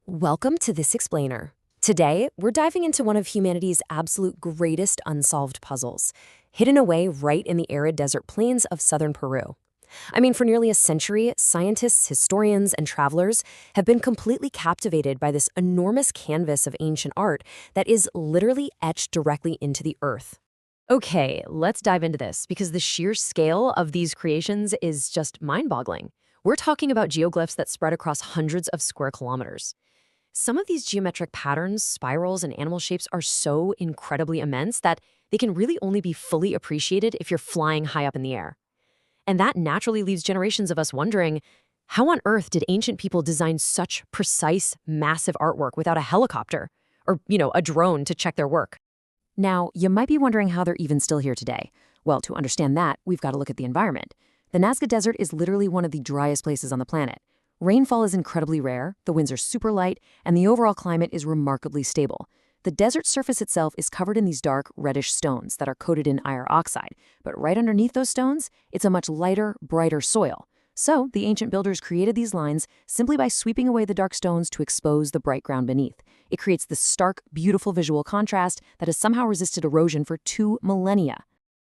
Welcome to This Explainer. Today, we're diving into one of humanity's absolute greatest unsolved puzzles, hidden away right in the arid desert plains of southern Peru. For nearly a century, scientists, historians, and travelers have been completely captivated by this enormous canvas of ancient art that is literally etched directly into the earth. Okay, let's dive into this because the sheer scale of these creations is just mind-boggling. We're talking about geoglyphs that spread across hundreds of square kilometers. Some of these geometric patterns, spirals, and animal shapes are so incredibly immense that they can really only be fully appreciated if you're flying high up in the air. And that naturally leaves generations of us wondering, how on earth did ancient people design such precise, massive artwork without a helicopter or, a drone to check their work? Now, you might be wondering how they're even still here today. Well, to understand that, we've got to look at the environment. The Nazca Desert is literally one of the driest places on the planet. Rainfall is incredibly rare, the winds are super light, and the overall climate is remarkably stable. The desert surface itself is covered in these dark, reddish stones that are coated in iron oxide, but right underneath those stones, it's a much lighter, brighter soil. So, the ancient builders created these lines simply by sweeping away the dark stones to expose the bright ground beneath. It creates this stark, beautiful visual contrast that has somehow resisted erosion for 2 millennia.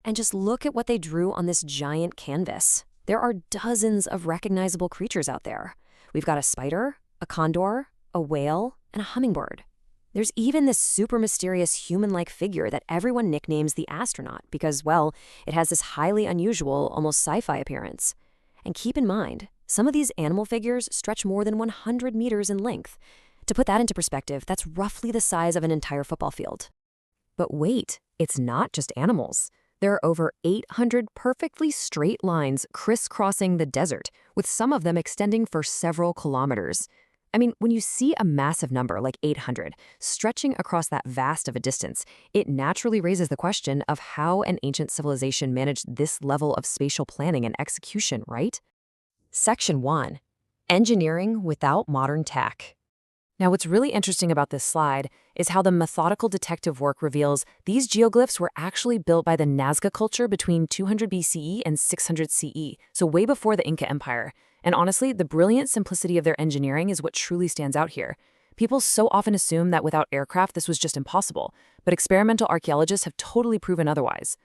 And just look at what they drew on this giant canvas. There are dozens of recognizable creatures out there. We've got a spider, a condor, a whale, and a hummingbird. There's even this super mysterious human-like figure that everyone nicknames the astronaut because, well, it has this highly unusual, almost sci-fi appearance. And keep in mind, some of these animal figures stretch more than 100 meters in length. To put that into perspective, that's roughly the size of an entire football field. But wait, it's not just animals. There are over 800 perfectly straight lines crisscrossing the desert, with some of them extending for several kilometers. When you see a massive number like 800 stretching across that vast of a distance, it naturally raises the question of how an ancient civilization managed this level of spatial planning and execution, right? Section 1. Engineering without modern tech. Now, what's really interesting about this slide is how the methodical detective work reveals these geoglyphs were actually built by the Nazca culture between 200 BCE and 600 CE, so way before the Inca Empire. And honestly, the brilliant simplicity of their engineering is what truly stands out here. People so often assume that without aircraft this was just impossible, but experimental archaeologists have totally proven otherwise.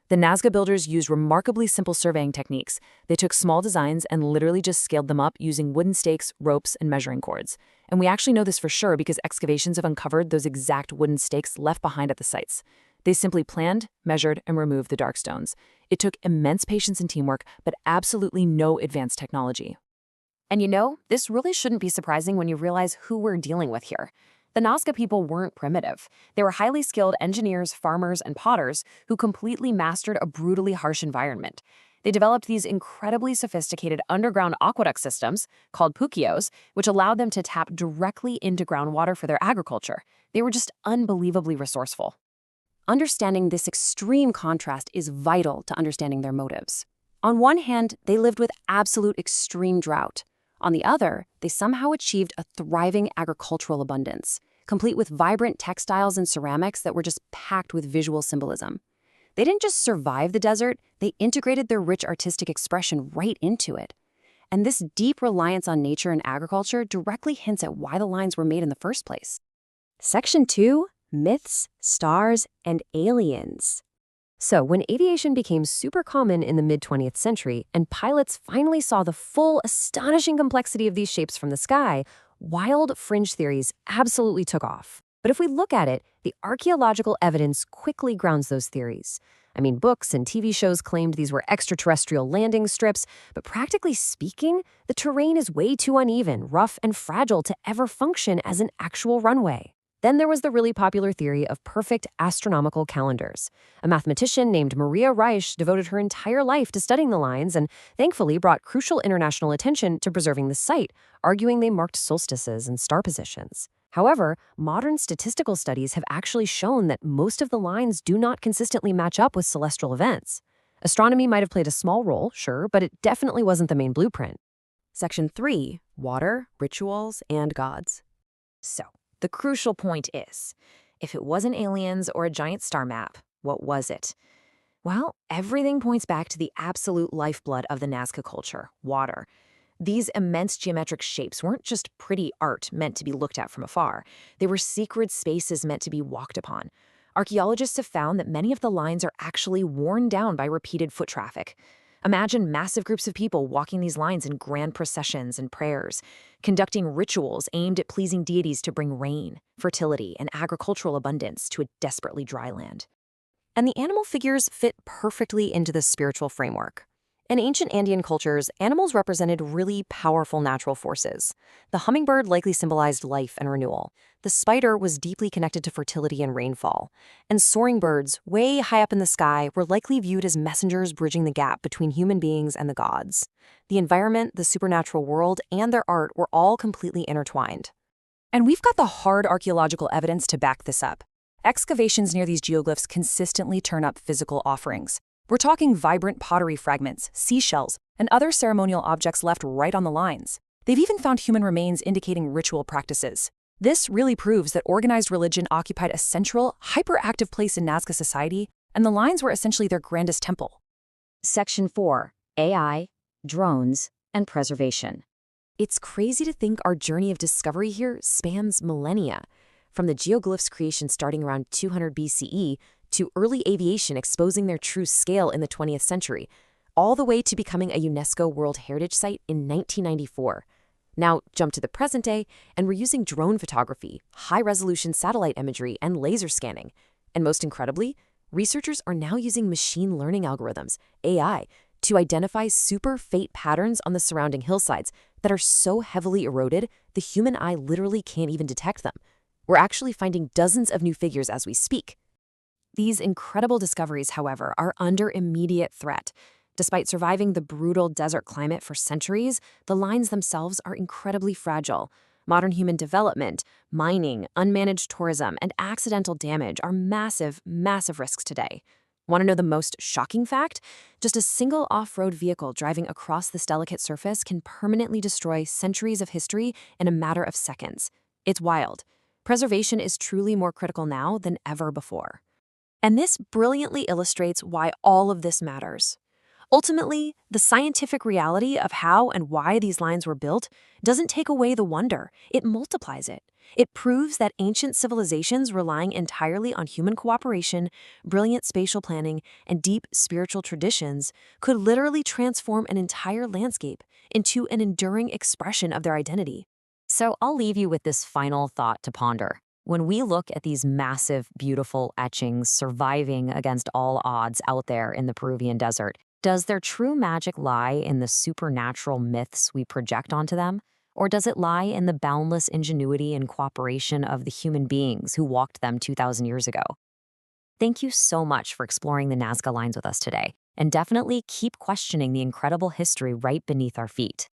The Nazca builders used remarkably simple surveying techniques. They took small designs and literally just scaled them up using wooden stakes, ropes, and measuring cords. And we actually know this for sure because excavations have uncovered those exact wooden stakes left behind at the sites. They simply planned, measured, and removed the dark stones. It took immense patience and teamwork, but absolutely no advanced technology. And this really shouldn't be surprising when you realize who we're dealing with here. The Nazca people weren't primitive. They were highly skilled engineers, farmers, and potters who completely mastered a brutally harsh environment. They developed these incredibly sophisticated underground aqueduct systems, called puquios, which allowed them to tap directly into groundwater for their agriculture. They were just unbelievably resourceful. Understanding this extreme contrast is vital to understanding their motives. On one hand, they lived with absolute extreme drought. On the other, they somehow achieved a thriving agricultural abundance, complete with vibrant textiles and ceramics that were just packed with visual symbolism. They didn't just survive the desert, they integrated their rich artistic expression right into it. And this deep reliance on nature and agriculture directly hints at why the lines were made in the first place. Section 2. Myths, Stars, and Aliens. So, when aviation became super common in the mid-20th century and pilots finally saw the full, astonishing complexity of these shapes from the sky, wild fringe theories absolutely took off. But if we look at it, the archaeological evidence quickly grounds those theories. Books and TV shows claimed these were extraterrestrial landing strips, but practically speaking, the terrain is way too uneven, rough, and fragile to ever function as an actual runway. Then there was the really popular theory of perfect astronomical calendars. A mathematician named Maria Reich devoted her entire life to studying the lines and thankfully brought crucial international attention to preserving the site, arguing they marked solstices and star positions. However, modern statistical studies have actually shown that most of the lines do not consistently match up with celestial events. Astronomy might have played a small role, sure, but it definitely wasn't the main blueprint. Section 3. Water, Rituals, and Gods. So, the crucial point is, if it wasn't aliens or a giant star map, what was it? Well, everything points back to the absolute lifeblood of the Nazca culture, water. These immense geometric shapes weren't just pretty art meant to be looked at from afar. They were sacred spaces meant to be walked upon. Archaeologists have found that many of the lines are actually worn down by repeated foot traffic. Imagine massive groups of people walking these lines in grand processions and prayers, conducting rituals aimed at pleasing deities to bring rain, fertility, and agricultural abundance to a desperately dry land. And the animal figures fit perfectly into this spiritual framework. In ancient Andean cultures, animals represented really powerful natural forces. The hummingbird likely symbolized life and renewal. The spider was deeply connected to fertility and rainfall. And soaring birds, way high up in the sky, were likely viewed as messengers bridging the gap between human beings and the gods. The environment, the supernatural world, and their art were all completely intertwined. And we've got the hard archaeological evidence to back this up. Excavations near these geoglyphs consistently turn up physical offerings. We're talking vibrant pottery fragments, seashells, and other ceremonial objects left right on the lines. They've even found human remains indicating ritual practices. This really proves that organized religion occupied a central, hyperactive place in Nazca society, and the lines were essentially their grandest temple. Section 4. AI, Drones, and Preservation. It's crazy to think our journey of discovery here spans millennia. From the geoglyphs creation starting around 200 BCE to early aviation exposing their true scale in the 20th century, all the way to becoming a UNESCO World Heritage Site in 1994. Now, jump to the present day, and we're using drone photography, high-resolution satellite imagery, and laser scanning. And most incredibly, researchers are now using machine learning algorithms, AI, to identify super faint patterns on the surrounding hillsides that are so heavily eroded, the human eye literally can't even detect them. We're actually finding dozens of new figures as we speak. These incredible discoveries, however, are under immediate threat. Despite surviving the brutal desert climate for centuries, the lines themselves are incredibly fragile. Modern human development, mining, unmanaged tourism, and accidental damage are massive, massive risks today. Want to know the most shocking fact? Just a single off-road vehicle driving across this delicate surface can permanently destroy centuries of history in a matter of seconds. It's wild. Preservation is truly more critical now than ever before. And this brilliantly illustrates why all of this matters. Ultimately, the scientific reality of how and why these lines were built doesn't take away the wonder, it multiplies it. It proves that ancient civilizations relying entirely on human cooperation, brilliant spatial planning, and deep spiritual traditions could literally transform an entire landscape into an enduring expression of their identity. So I'll leave you with this final thought to ponder. When we look at these massive, beautiful etchings surviving against all odds out there in the Peruvian desert, does their true magic lie in the supernatural myths we project onto them? Or does it lie in the boundless ingenuity and cooperation of the human beings who walked them 2,000 years ago? Thank you so much for exploring the Nazca Lines with us today, and definitely keep questioning the incredible history right beneath our feet.